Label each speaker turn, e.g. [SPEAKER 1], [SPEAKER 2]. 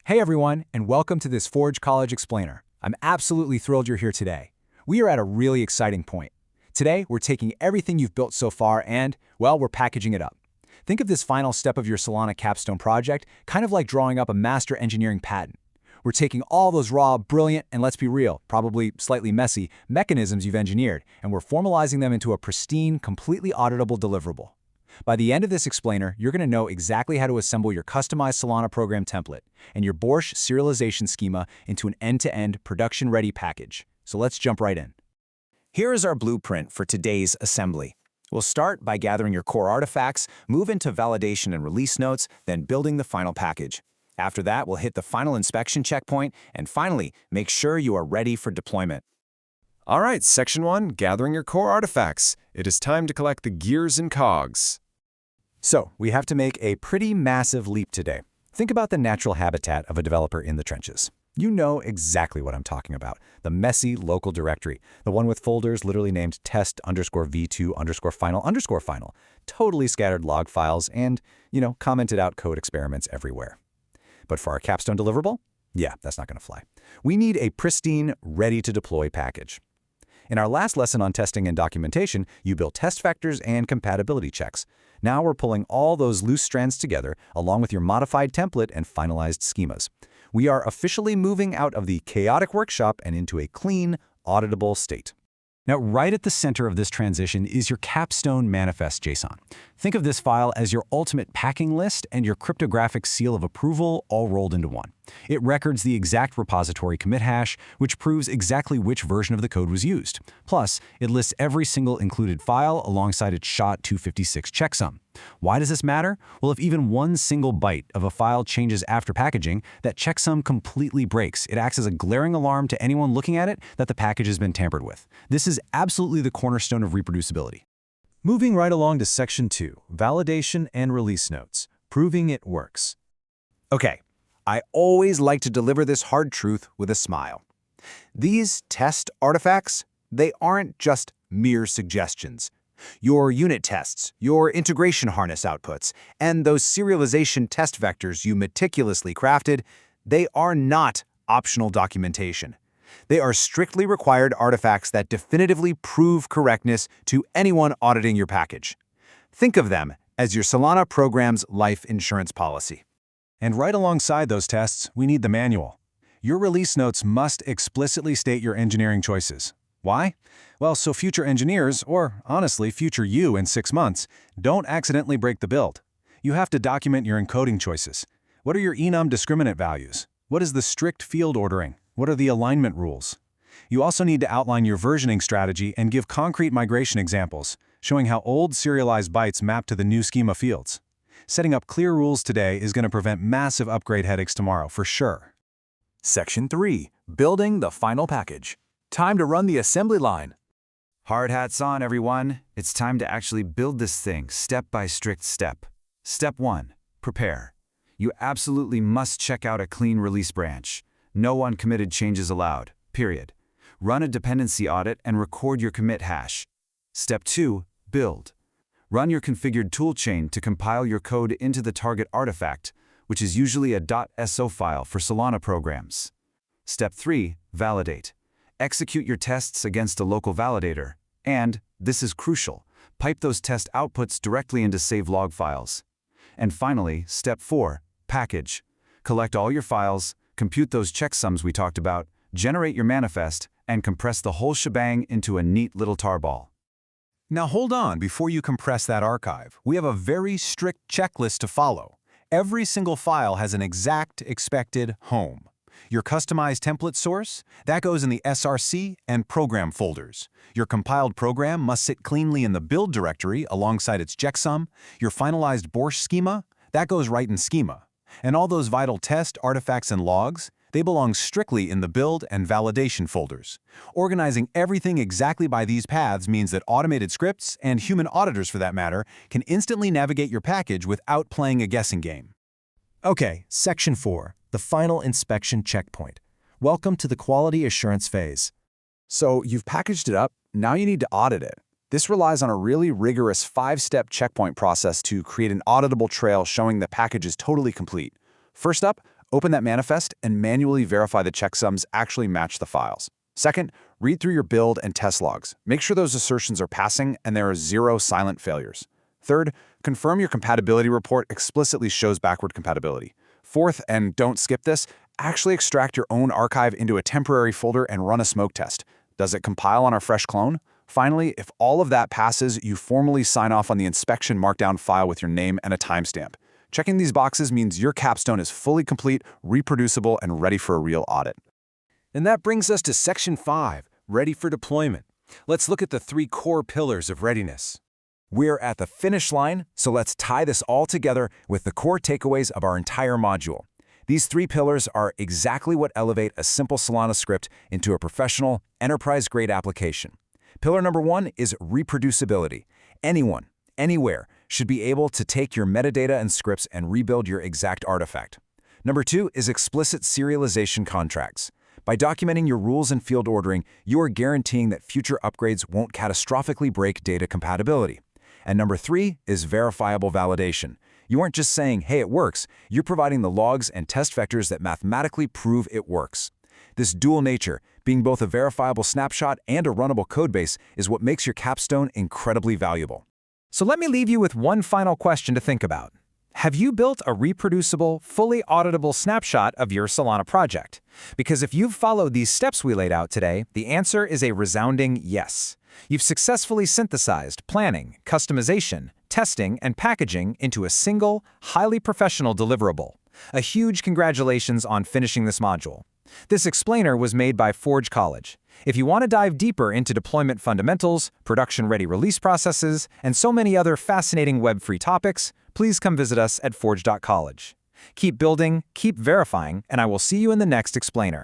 [SPEAKER 1] Hey everyone, and welcome to this Forge College Explainer. I'm absolutely thrilled you're here today. We are at a really exciting point. Today, we're taking everything you've built so far and, well, we're packaging it up. Think of this final step of your Solana Capstone project kind of like drawing up a master engineering patent. We're taking all those raw, brilliant, and let's be real, probably slightly messy, mechanisms you've engineered, and we're formalizing them into a pristine, completely auditable deliverable. By the end of this explainer, you're going to know exactly how to assemble your customized Solana program template and your borsh serialization schema into an end-to-end production-ready package. So let's jump right in. Here is our blueprint for today's assembly. We'll start by gathering your core artifacts, move into validation and release notes, then building the final package. After that, we'll hit the final inspection checkpoint, and finally, make sure you are ready for deployment.
[SPEAKER 2] All right, Section 1, gathering your core artifacts. It is time to collect the gears and cogs.
[SPEAKER 1] So, we have to make a pretty massive leap today. Think about the natural habitat of a developer in the trenches. You know exactly what I'm talking about. The messy local directory, the one with folders literally named test_v2_final_final, totally scattered log files and, commented out code experiments everywhere. But for our Capstone deliverable, yeah, that's not going to fly. We need a pristine, ready-to-deploy package. In our last lesson on testing and documentation, you built test vectors and compatibility checks. Now we're pulling all those loose strands together, along with your modified template and finalized schemas. We are officially moving out of the chaotic workshop and into a clean, auditable state. Now, right at the center of this transition is your Capstone manifest JSON. Think of this file as your ultimate packing list and your cryptographic seal of approval all rolled into one. It records the exact repository commit hash, which proves exactly which version of the code was used. Plus, it lists every single included file alongside its SHA-256 checksum. Why does this matter? Well, if even one single byte of a file changes after packaging, that checksum completely breaks. It acts as a glaring alarm to anyone looking at it that the package has been tampered with. This is absolutely the cornerstone of reproducibility.
[SPEAKER 3] Moving right along to Section 2, Validation and Release Notes, proving it works.
[SPEAKER 1] Okay, I always like to deliver this hard truth with a smile. These test artifacts, they aren't just mere suggestions. Your unit tests, your integration harness outputs, and those serialization test vectors you meticulously crafted, they are not optional documentation. They are strictly required artifacts that definitively prove correctness to anyone auditing your package. Think of them as your Solana program's life insurance policy.
[SPEAKER 3] And right alongside those tests, we need the manual. Your release notes must explicitly state your engineering choices. Why? Well, so future engineers, or honestly, future you in 6 months, don't accidentally break the build. You have to document your encoding choices. What are your enum discriminant values? What is the strict field ordering? What are the alignment rules? You also need to outline your versioning strategy and give concrete migration examples, showing how old serialized bytes map to the new schema fields. Setting up clear rules today is going to prevent massive upgrade headaches tomorrow, for sure.
[SPEAKER 1] Section 3. Building the final package. Time to run the assembly line.
[SPEAKER 4] Hard hats on, everyone. It's time to actually build this thing step by strict step. Step 1. Prepare. You absolutely must check out a clean release branch. No uncommitted changes allowed, period. Run a dependency audit and record your commit hash. Step 2. Build. Run your configured toolchain to compile your code into the target artifact, which is usually a .so file for Solana programs. Step 3. Validate. Execute your tests against a local validator, and, this is crucial, pipe those test outputs directly into save log files. And finally, Step 4. Package. Collect all your files, compute those checksums we talked about, generate your manifest, and compress the whole shebang into a neat little tarball.
[SPEAKER 3] Now hold on before you compress that archive. We have a very strict checklist to follow. Every single file has an exact expected home. Your customized template source, that goes in the SRC and program folders. Your compiled program must sit cleanly in the build directory alongside its checksum. Your finalized borsh schema, that goes right in schema. And all those vital test artifacts and logs, they belong strictly in the build and validation folders. Organizing everything exactly by these paths means that automated scripts, and human auditors for that matter, can instantly navigate your package without playing a guessing game. Okay, Section 4, the final inspection checkpoint. Welcome to the quality assurance phase.
[SPEAKER 1] So you've packaged it up, now you need to audit it. This relies on a really rigorous 5-step checkpoint process to create an auditable trail showing the package is totally complete. First up,
[SPEAKER 3] Open that manifest and manually verify the checksums actually match the files. Second, read through your build and test logs. Make sure those assertions are passing and there are 0 silent failures. Third, confirm your compatibility report explicitly shows backward compatibility. Fourth, and don't skip this, actually extract your own archive into a temporary folder and run a smoke test. Does it compile on our fresh clone? Finally, if all of that passes, you formally sign off on the inspection markdown file with your name and a timestamp. Checking these boxes means your capstone is fully complete, reproducible, and ready for a real audit.
[SPEAKER 2] And that brings us to Section 5, Ready for Deployment. Let's look at the 3 core pillars of readiness.
[SPEAKER 4] We're at the finish line, so let's tie this all together with the core takeaways of our entire module. These 3 pillars are exactly what elevate a simple Solana script into a professional, enterprise-grade application. Pillar number 1 is reproducibility. Anyone, anywhere, should be able to take your metadata and scripts and rebuild your exact artifact. Number 2 is explicit serialization contracts. By documenting your rules and field ordering, you are guaranteeing that future upgrades won't catastrophically break data compatibility. And number 3 is verifiable validation. You aren't just saying, hey, it works, you're providing the logs and test vectors that mathematically prove it works. This dual nature, being both a verifiable snapshot and a runnable codebase, is what makes your capstone incredibly valuable.
[SPEAKER 5] So let me leave you with one final question to think about. Have you built a reproducible, fully auditable snapshot of your Solana project? Because if you've followed these steps we laid out today, the answer is a resounding yes. You've successfully synthesized planning, customization, testing, and packaging into a single, highly professional deliverable. A huge congratulations on finishing this module. This explainer was made by Forge College. If you want to dive deeper into deployment fundamentals, production-ready release processes, and so many other fascinating web-free topics, please come visit us at forge.college. Keep building, keep verifying, and I will see you in the next explainer.